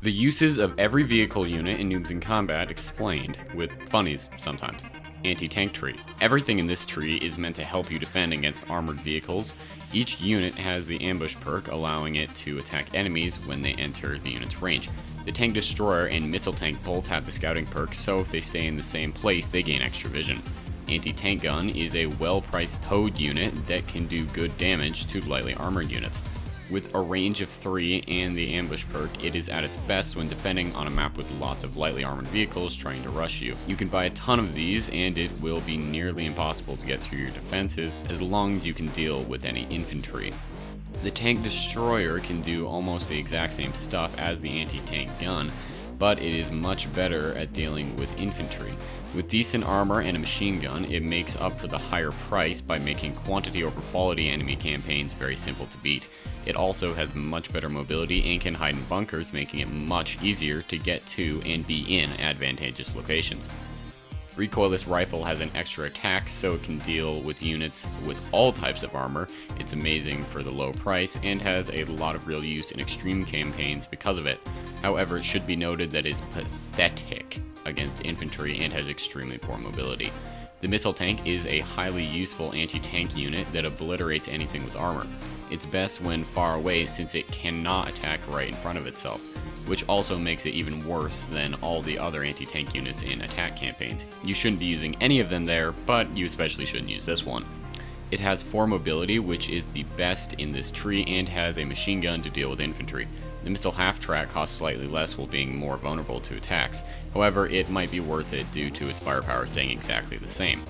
The uses of every vehicle unit in Noobs in Combat explained, with funnies sometimes. Anti-tank tree. Everything in this tree is meant to help you defend against armored vehicles. Each unit has the ambush perk, allowing it to attack enemies when they enter the unit's range. The tank destroyer and missile tank both have the scouting perk, so if they stay in the same place, they gain extra vision. Anti-tank gun is a well-priced towed unit that can do good damage to lightly armored units. With a range of 3 and the ambush perk, it is at its best when defending on a map with lots of lightly armored vehicles trying to rush you. You can buy a ton of these, and it will be nearly impossible to get through your defenses as long as you can deal with any infantry. The tank destroyer can do almost the exact same stuff as the anti-tank gun, but it is much better at dealing with infantry. With decent armor and a machine gun, it makes up for the higher price by making quantity over quality enemy campaigns very simple to beat. It also has much better mobility and can hide in bunkers, making it much easier to get to and be in advantageous locations. Recoilless rifle has an extra attack, so it can deal with units with all types of armor. It's amazing for the low price and has a lot of real use in extreme campaigns because of it. However, it should be noted that it's pathetic against infantry and has extremely poor mobility. The missile tank is a highly useful anti-tank unit that obliterates anything with armor. It's best when far away since it cannot attack right in front of itself, which also makes it even worse than all the other anti-tank units in attack campaigns. You shouldn't be using any of them there, but you especially shouldn't use this one. It has 4 mobility, which is the best in this tree, and has a machine gun to deal with infantry. The missile half-track costs slightly less while being more vulnerable to attacks. However, it might be worth it due to its firepower staying exactly the same.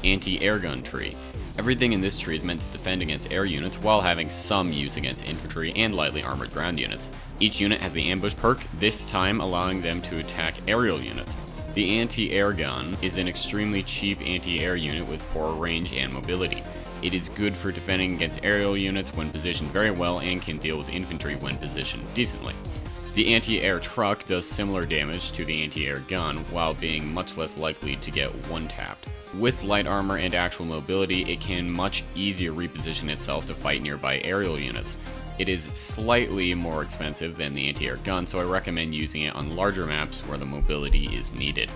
Anti-air gun tree. Everything in this tree is meant to defend against air units while having some use against infantry and lightly armored ground units. Each unit has the ambush perk, this time allowing them to attack aerial units. The anti-air gun is an extremely cheap anti-air unit with poor range and mobility. It is good for defending against aerial units when positioned very well and can deal with infantry when positioned decently. The anti-air truck does similar damage to the anti-air gun while being much less likely to get one-tapped. With light armor and actual mobility, it can much easier reposition itself to fight nearby aerial units. It is slightly more expensive than the anti-air gun, so I recommend using it on larger maps where the mobility is needed.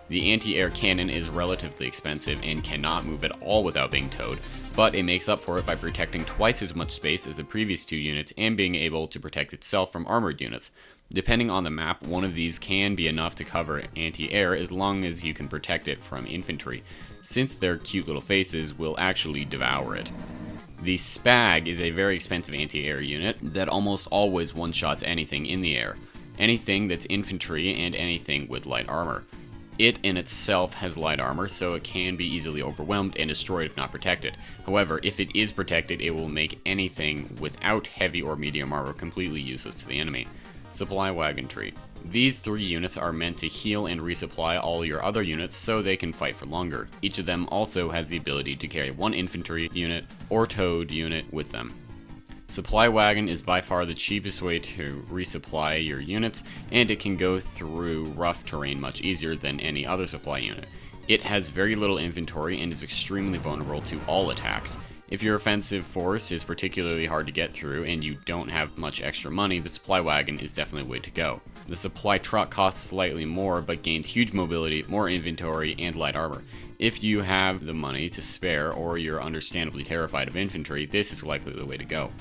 The anti-air cannon is relatively expensive and cannot move at all without being towed, but it makes up for it by protecting twice as much space as the previous 2 units and being able to protect itself from armored units. Depending on the map, one of these can be enough to cover anti-air as long as you can protect it from infantry, since their cute little faces will actually devour it. The Spag is a very expensive anti-air unit that almost always one-shots anything in the air, anything that's infantry and anything with light armor. It in itself has light armor, so it can be easily overwhelmed and destroyed if not protected. However, if it is protected, it will make anything without heavy or medium armor completely useless to the enemy. Supply wagon tree. These 3 units are meant to heal and resupply all your other units so they can fight for longer. Each of them also has the ability to carry 1 infantry unit or towed unit with them. Supply wagon is by far the cheapest way to resupply your units, and it can go through rough terrain much easier than any other supply unit. It has very little inventory and is extremely vulnerable to all attacks. If your offensive force is particularly hard to get through and you don't have much extra money, the supply wagon is definitely the way to go. The supply truck costs slightly more but gains huge mobility, more inventory, and light armor. If you have the money to spare or you're understandably terrified of infantry, this is likely the way to go.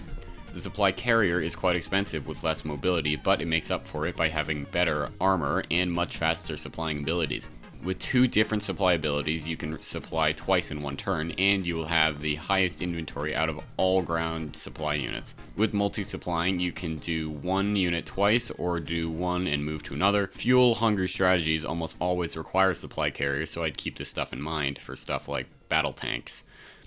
The supply carrier is quite expensive with less mobility, but it makes up for it by having better armor and much faster supplying abilities. With 2 different supply abilities, you can supply twice in 1 turn, and you will have the highest inventory out of all ground supply units. With multi-supplying, you can do 1 unit twice, or do 1 and move to another. Fuel-hungry strategies almost always require supply carriers, so I'd keep this stuff in mind for stuff like battle tanks.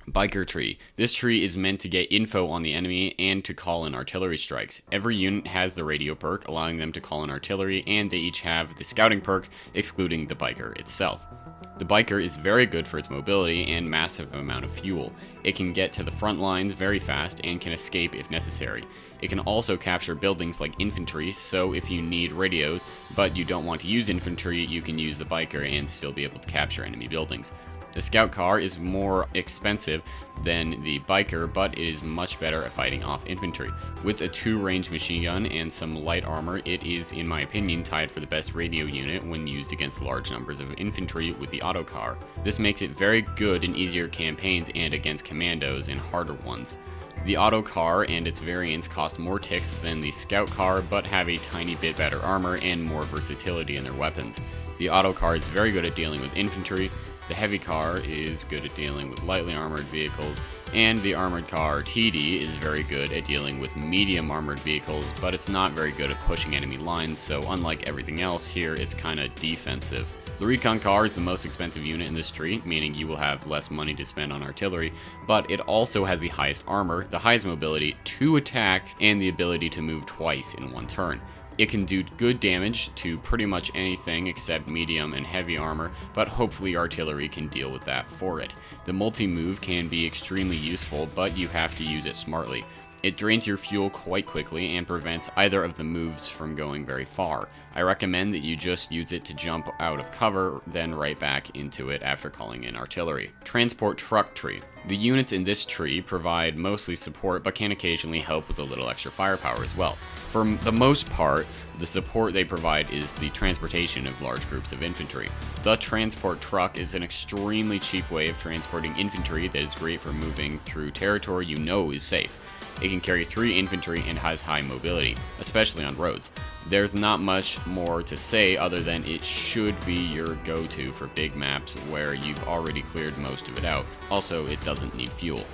Biker tree. This tree is meant to get info on the enemy and to call in artillery strikes. Every unit has the radio perk, allowing them to call in artillery, and they each have the scouting perk, excluding the biker itself. The biker is very good for its mobility and massive amount of fuel. It can get to the front lines very fast and can escape if necessary. It can also capture buildings like infantry, so if you need radios, but you don't want to use infantry, you can use the biker and still be able to capture enemy buildings. The scout car is more expensive than the biker, but it is much better at fighting off infantry. With a 2-range machine gun and some light armor, it is, in my opinion, tied for the best radio unit when used against large numbers of infantry with the auto car. This makes it very good in easier campaigns and against commandos and harder ones. The auto car and its variants cost more ticks than the scout car, but have a tiny bit better armor and more versatility in their weapons. The auto car is very good at dealing with infantry, the heavy car is good at dealing with lightly armored vehicles, and the armored car TD is very good at dealing with medium armored vehicles, but it's not very good at pushing enemy lines, so unlike everything else here, it's kinda defensive. The recon car is the most expensive unit in this tree, meaning you will have less money to spend on artillery, but it also has the highest armor, the highest mobility, 2 attacks, and the ability to move twice in 1 turn. It can do good damage to pretty much anything except medium and heavy armor, but hopefully artillery can deal with that for it. The multi-move can be extremely useful, but you have to use it smartly. It drains your fuel quite quickly and prevents either of the moves from going very far. I recommend that you just use it to jump out of cover, then right back into it after calling in artillery. Transport truck tree. The units in this tree provide mostly support, but can occasionally help with a little extra firepower as well. For the most part, the support they provide is the transportation of large groups of infantry. The transport truck is an extremely cheap way of transporting infantry that is great for moving through territory you know is safe. It can carry 3 infantry and has high mobility, especially on roads. There's not much more to say other than it should be your go-to for big maps where you've already cleared most of it out. Also, it doesn't need fuel.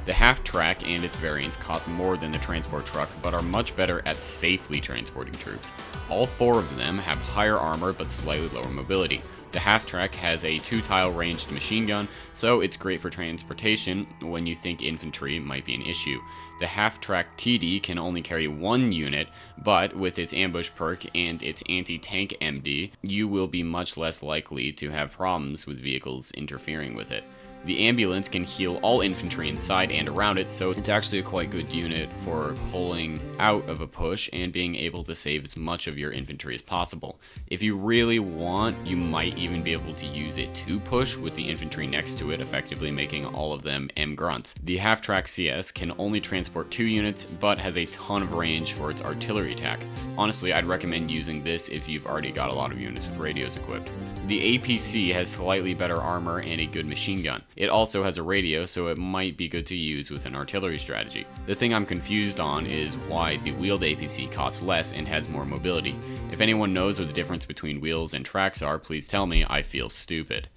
The half-track and its variants cost more than the transport truck, but are much better at safely transporting troops. All 4 of them have higher armor but slightly lower mobility. The half-track has a 2-tile ranged machine gun, so it's great for transportation when you think infantry might be an issue. The half-track TD can only carry 1 unit, but with its ambush perk and its anti-tank MD, you will be much less likely to have problems with vehicles interfering with it. The ambulance can heal all infantry inside and around it, so it's actually a quite good unit for pulling out of a push and being able to save as much of your infantry as possible. If you really want, you might even be able to use it to push with the infantry next to it, effectively making all of them M-grunts. The half-track CS can only transport 2 units, but has a ton of range for its artillery attack. Honestly, I'd recommend using this if you've already got a lot of units with radios equipped. The APC has slightly better armor and a good machine gun. It also has a radio, so it might be good to use with an artillery strategy. The thing I'm confused on is why the wheeled APC costs less and has more mobility. If anyone knows what the difference between wheels and tracks are, please tell me. I feel stupid.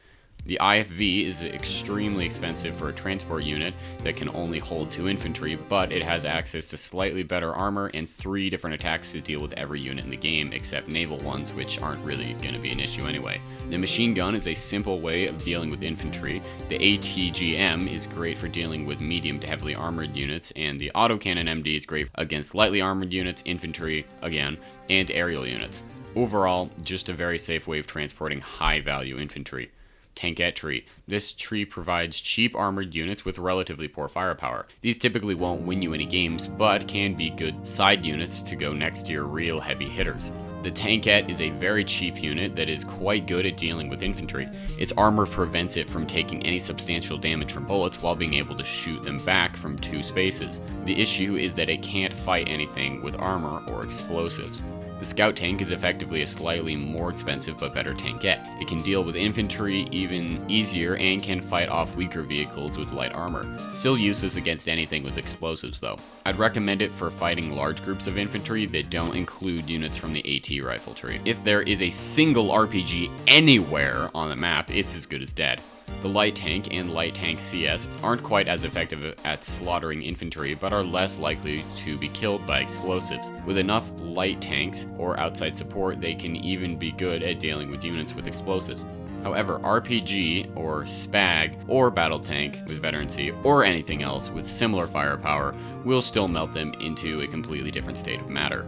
The IFV is extremely expensive for a transport unit that can only hold 2 infantry, but it has access to slightly better armor and 3 different attacks to deal with every unit in the game, except naval ones, which aren't really going to be an issue anyway. The machine gun is a simple way of dealing with infantry. The ATGM is great for dealing with medium to heavily armored units, and the autocannon MD is great against lightly armored units, infantry, again, and aerial units. Overall, just a very safe way of transporting high-value infantry. Tankette tree. This tree provides cheap armored units with relatively poor firepower. These typically won't win you any games, but can be good side units to go next to your real heavy hitters. The Tankette is a very cheap unit that is quite good at dealing with infantry. Its armor prevents it from taking any substantial damage from bullets while being able to shoot them back from 2 spaces. The issue is that it can't fight anything with armor or explosives. The scout tank is effectively a slightly more expensive but better tankette. It can deal with infantry even easier and can fight off weaker vehicles with light armor. Still useless against anything with explosives though. I'd recommend it for fighting large groups of infantry that don't include units from the AT rifle tree. If there is a single RPG anywhere on the map, it's as good as dead. The light tank and light tank CS aren't quite as effective at slaughtering infantry, but are less likely to be killed by explosives. With enough light tanks or outside support, they can even be good at dealing with units with explosives. However, RPG or SPAG or battle tank with veterancy or anything else with similar firepower will still melt them into a completely different state of matter.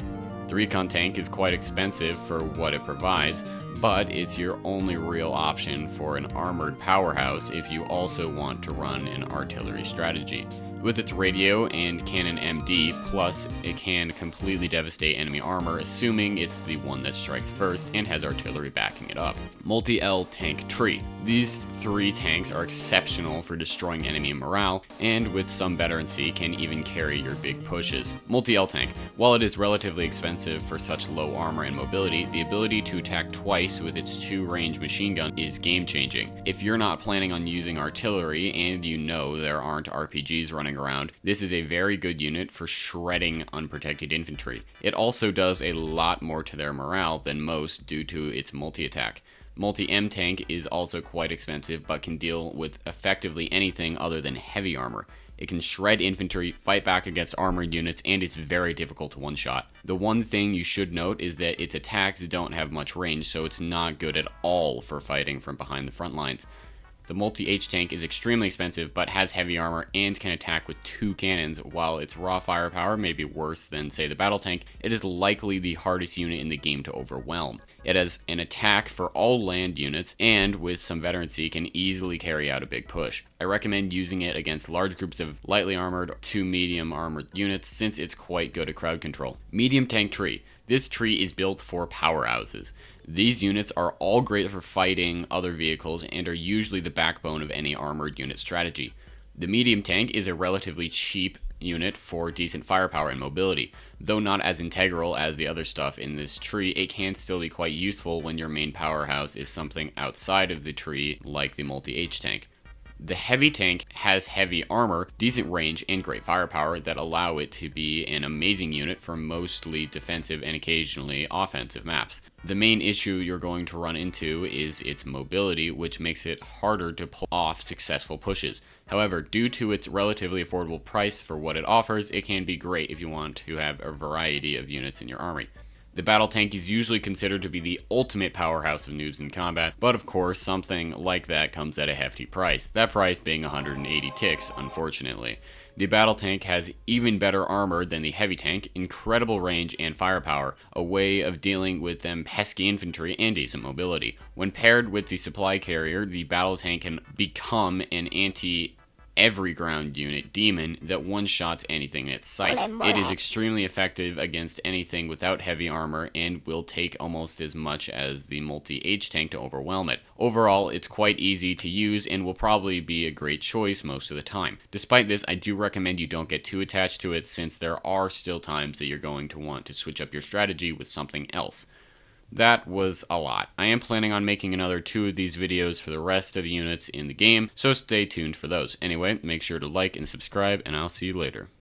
The recon tank is quite expensive for what it provides, but it's your only real option for an armored powerhouse if you also want to run an artillery strategy. With its radio and cannon MD, plus it can completely devastate enemy armor, assuming it's the one that strikes first and has artillery backing it up. Multi-L Tank Tree. These 3 tanks are exceptional for destroying enemy morale, and with some veterancy can even carry your big pushes. Multi-L Tank. While it is relatively expensive for such low armor and mobility, the ability to attack twice with its 2-range machine gun is game-changing. If you're not planning on using artillery and you know there aren't RPGs running around, this is a very good unit for shredding unprotected infantry. It also does a lot more to their morale than most due to its multi-attack. Multi-M Tank is also quite expensive, but can deal with effectively anything other than heavy armor. It can shred infantry, fight back against armored units, and it's very difficult to one-shot. The one thing you should note is that its attacks don't have much range, so it's not good at all for fighting from behind the front lines. The Multi-H Tank is extremely expensive, but has heavy armor and can attack with 2 cannons. While its raw firepower may be worse than, say, the Battle Tank, it is likely the hardest unit in the game to overwhelm. It has an attack for all land units, and with some veterancy can easily carry out a big push. I recommend using it against large groups of lightly armored to medium armored units, since it's quite good at crowd control. Medium Tank Tree. This tree is built for powerhouses. These units are all great for fighting other vehicles and are usually the backbone of any armored unit strategy. The medium tank is a relatively cheap unit for decent firepower and mobility. Though not as integral as the other stuff in this tree, it can still be quite useful when your main powerhouse is something outside of the tree, like the Multi-H tank. The heavy tank has heavy armor, decent range, and great firepower that allow it to be an amazing unit for mostly defensive and occasionally offensive maps. The main issue you're going to run into is its mobility, which makes it harder to pull off successful pushes. However, due to its relatively affordable price for what it offers, it can be great if you want to have a variety of units in your army. The battle tank is usually considered to be the ultimate powerhouse of noobs in combat, but of course something like that comes at a hefty price, that price being 180 ticks, unfortunately. The battle tank has even better armor than the heavy tank, incredible range and firepower, a way of dealing with them pesky infantry and decent mobility. When paired with the supply carrier, the battle tank can become an every ground unit demon that one-shots anything in its sight. It is extremely effective against anything without heavy armor and will take almost as much as the Multi-H tank to overwhelm it. Overall, it's quite easy to use and will probably be a great choice most of the time. Despite this, I do recommend you don't get too attached to it, since there are still times that you're going to want to switch up your strategy with something else. That was a lot. I am planning on making another 2 of these videos for the rest of the units in the game, so stay tuned for those. Anyway, make sure to like and subscribe, and I'll see you later.